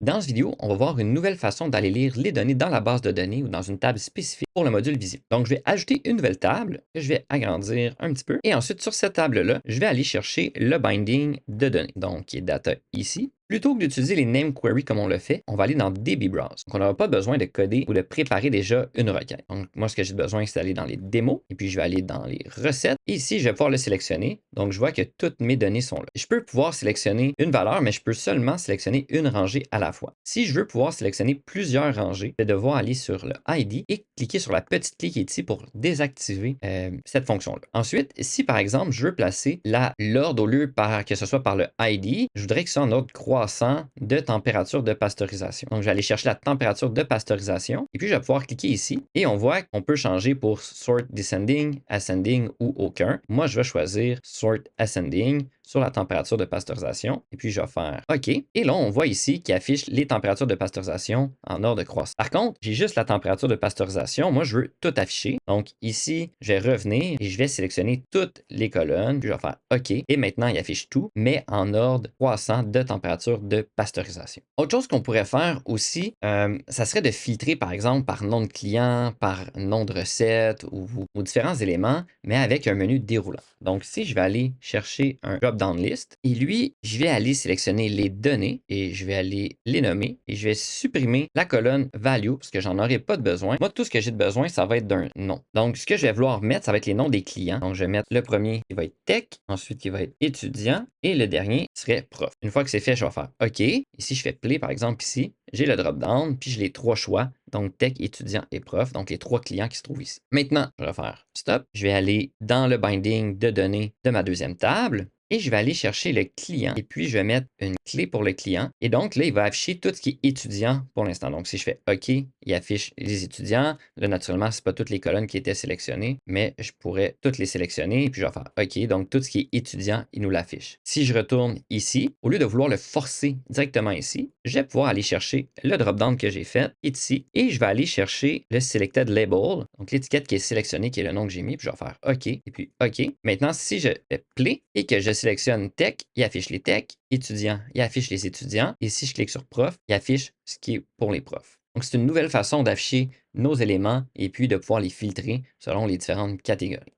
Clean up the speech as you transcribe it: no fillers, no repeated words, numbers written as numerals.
Dans cette vidéo, on va voir une nouvelle façon d'aller lire les données dans la base de données ou dans une table spécifique pour le module visible. Donc, je vais ajouter une nouvelle table que je vais agrandir un petit peu. Et ensuite, sur cette table-là, je vais aller chercher le binding de données, donc qui est data ici. Plutôt que d'utiliser les name queries comme on le fait, on va aller dans DB Browse. Donc, on n'aura pas besoin de coder ou de préparer déjà une requête. Donc, moi, ce que j'ai besoin, c'est d'aller dans les démos et puis je vais aller dans les recettes. Et ici, je vais pouvoir le sélectionner. Donc, je vois que toutes mes données sont là. Je peux pouvoir sélectionner une valeur, mais je peux seulement sélectionner une rangée à la fois. Si je veux pouvoir sélectionner plusieurs rangées, je vais devoir aller sur le ID et cliquer sur la petite clé qui est ici pour désactiver cette fonction-là. Ensuite, si par exemple, je veux placer l'ordre au lieu que ce soit par le ID, je voudrais que ce soit en ordre croissant de température de pasteurisation. Donc, je vais aller chercher la température de pasteurisation et puis je vais pouvoir cliquer ici et on voit qu'on peut changer pour sort descending, ascending ou aucun. Moi, je vais choisir sort ascending sur la température de pasteurisation et puis je vais faire OK. Et là, on voit ici qu'il affiche les températures de pasteurisation en ordre croissant. Par contre, j'ai juste la température de pasteurisation. Moi, je veux tout afficher. Donc ici, je vais revenir et je vais sélectionner toutes les colonnes. Puis je vais faire OK. Et maintenant, il affiche tout, mais en ordre croissant de température de pasteurisation. Autre chose qu'on pourrait faire aussi, ça serait de filtrer par exemple par nom de client, par nom de recette ou différents éléments, mais avec un menu déroulant. Donc si je vais aller chercher un drop-down list et lui, je vais aller sélectionner les données et je vais aller les nommer et je vais supprimer la colonne value parce que j'en aurai pas de besoin. Moi, tout ce que j'ai de besoin, ça va être d'un nom. Donc ce que je vais vouloir mettre, ça va être les noms des clients. Donc je vais mettre le premier qui va être tech, ensuite qui va être étudiant et le dernier serait prof. Une fois que c'est fait, je vais faire OK. Ici, je fais play, par exemple, ici, j'ai le drop-down, puis j'ai les trois choix, donc tech, étudiant et prof, donc les trois clients qui se trouvent ici. Maintenant, je vais faire stop. Je vais aller dans le binding de données de ma deuxième table. Et je vais aller chercher le client et puis je vais mettre une clé pour le client. Et donc là, il va afficher tout ce qui est étudiant pour l'instant. Donc si je fais OK, il affiche les étudiants. Là, naturellement, ce n'est pas toutes les colonnes qui étaient sélectionnées, mais je pourrais toutes les sélectionner et puis je vais faire OK. Donc tout ce qui est étudiant, il nous l'affiche. Si je retourne ici, au lieu de vouloir le forcer directement ici, je vais pouvoir aller chercher le drop-down que j'ai fait ici et je vais aller chercher le selected label, donc l'étiquette qui est sélectionnée, qui est le nom que j'ai mis, puis je vais faire OK et puis OK. Maintenant, si je fais play et que je sélectionne tech, il affiche les tech, étudiants, il affiche les étudiants, et si je clique sur prof, il affiche ce qui est pour les profs. Donc, c'est une nouvelle façon d'afficher nos éléments et puis de pouvoir les filtrer selon les différentes catégories.